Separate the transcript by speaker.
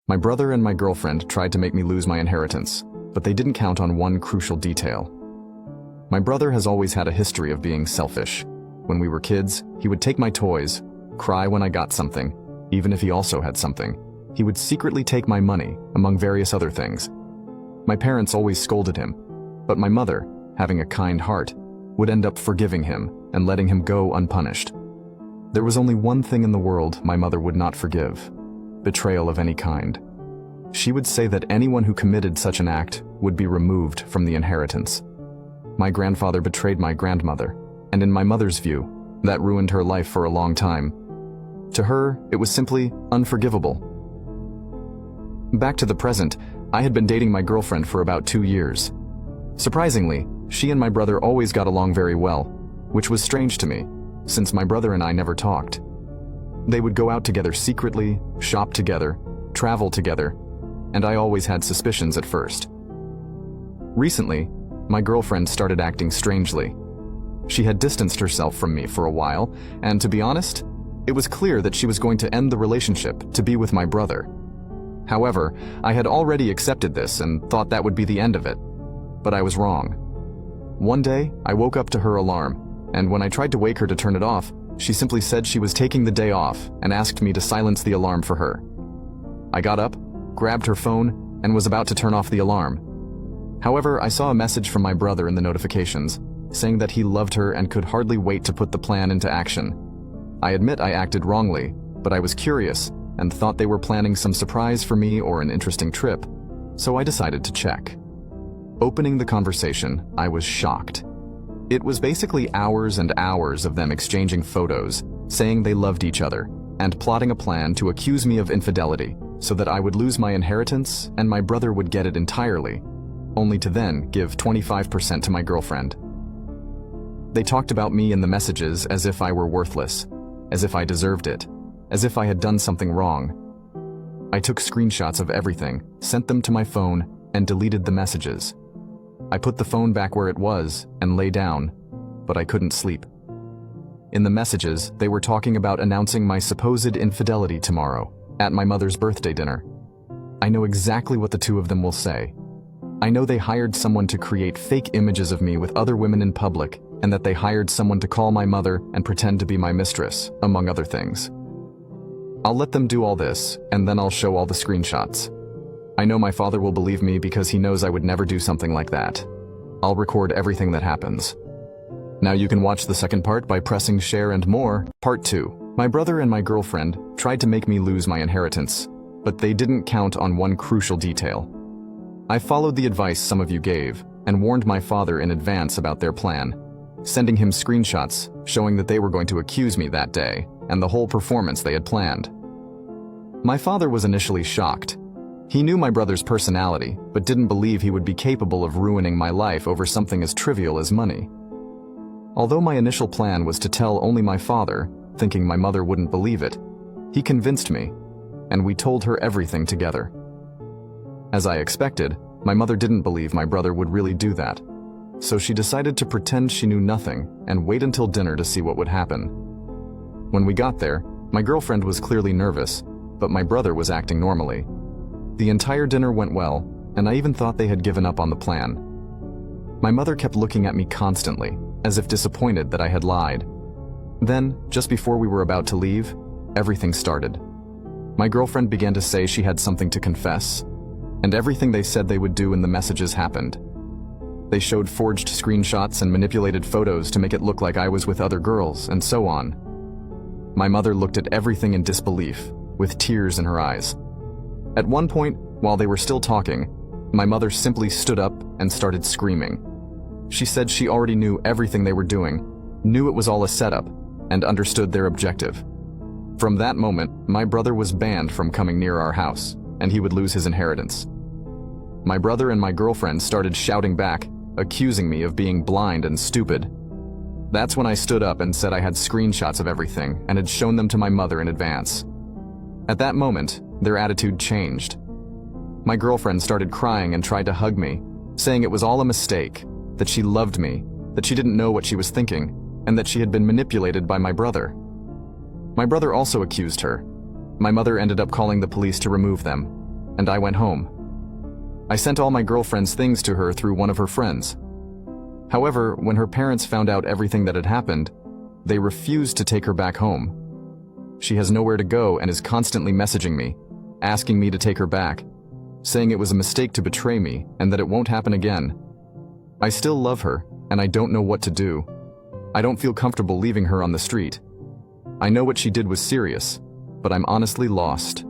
Speaker 1: My brother and my girlfriend tried to make me lose my inheritance, but they didn't count on one crucial detail. My brother has always had a history of being selfish. When we were kids, he would take my toys, cry when I got something, even if he also had something. He would secretly take my money, among various other things. My parents always scolded him, but my mother, having a kind heart, would end up forgiving him and letting him go unpunished. There was only one thing in the world my mother would not forgive: betrayal of any kind. She would say that anyone who committed such an act would be removed from the inheritance. My grandfather betrayed my grandmother, and in my mother's view, that ruined her life for a long time. To her, it was simply unforgivable. Back to the present, I had been dating my girlfriend for about 2 years. Surprisingly, she and my brother always got along very well, which was strange to me, since my brother and I never talked. They would go out together secretly, shop together, travel together, and I always had suspicions at first. Recently, my girlfriend started acting strangely. She had distanced herself from me for a while, and to be honest, it was clear that she was going to end the relationship to be with my brother. However, I had already accepted this and thought that would be the end of it. But I was wrong. One day, I woke up to her alarm, and when I tried to wake her to turn it off, she simply said she was taking the day off and asked me to silence the alarm for her. I got up, grabbed her phone, and was about to turn off the alarm. However, I saw a message from my brother in the notifications, saying that he loved her and could hardly wait to put the plan into action. I admit I acted wrongly, but I was curious and thought they were planning some surprise for me or an interesting trip, so I decided to check. Opening the conversation, I was shocked. It was basically hours and hours of them exchanging photos, saying they loved each other, and plotting a plan to accuse me of infidelity so that I would lose my inheritance and my brother would get it entirely, only to then give 25% to my girlfriend. They talked about me in the messages as if I were worthless, as if I deserved it, as if I had done something wrong. I took screenshots of everything, sent them to my phone, and deleted the messages. I put the phone back where it was and lay down, but I couldn't sleep. In the messages, they were talking about announcing my supposed infidelity tomorrow, at my mother's birthday dinner. I know exactly what the two of them will say. I know they hired someone to create fake images of me with other women in public, and that they hired someone to call my mother and pretend to be my mistress, among other things. I'll let them do all this, and then I'll show all the screenshots. I know my father will believe me because he knows I would never do something like that. I'll record everything that happens. Now you can watch the second part by pressing share and more. Part 2. My brother and my girlfriend tried to make me lose my inheritance, but they didn't count on one crucial detail. I followed the advice some of you gave and warned my father in advance about their plan, sending him screenshots showing that they were going to accuse me that day and the whole performance they had planned. My father was initially shocked. He knew my brother's personality, but didn't believe he would be capable of ruining my life over something as trivial as money. Although my initial plan was to tell only my father, thinking my mother wouldn't believe it, he convinced me, and we told her everything together. As I expected, my mother didn't believe my brother would really do that, so she decided to pretend she knew nothing and wait until dinner to see what would happen. When we got there, my girlfriend was clearly nervous, but my brother was acting normally. The entire dinner went well, and I even thought they had given up on the plan. My mother kept looking at me constantly, as if disappointed that I had lied. Then, just before we were about to leave, everything started. My girlfriend began to say she had something to confess, and everything they said they would do in the messages happened. They showed forged screenshots and manipulated photos to make it look like I was with other girls, and so on. My mother looked at everything in disbelief, with tears in her eyes. At one point, while they were still talking, my mother simply stood up and started screaming. She said she already knew everything they were doing, knew it was all a setup, and understood their objective. From that moment, my brother was banned from coming near our house, and he would lose his inheritance. My brother and my girlfriend started shouting back, accusing me of being blind and stupid. That's when I stood up and said I had screenshots of everything and had shown them to my mother in advance. At that moment, their attitude changed. My girlfriend started crying and tried to hug me, saying it was all a mistake, that she loved me, that she didn't know what she was thinking, and that she had been manipulated by my brother. My brother also accused her. My mother ended up calling the police to remove them. and I went home. I sent all my girlfriend's things to her through one of her friends. However, when her parents found out everything that had happened, they refused to take her back home. She has nowhere to go and is constantly messaging me, asking me to take her back, saying it was a mistake to betray me and that it won't happen again. I still love her, and I don't know what to do. I don't feel comfortable leaving her on the street. I know what she did was serious, but I'm honestly lost.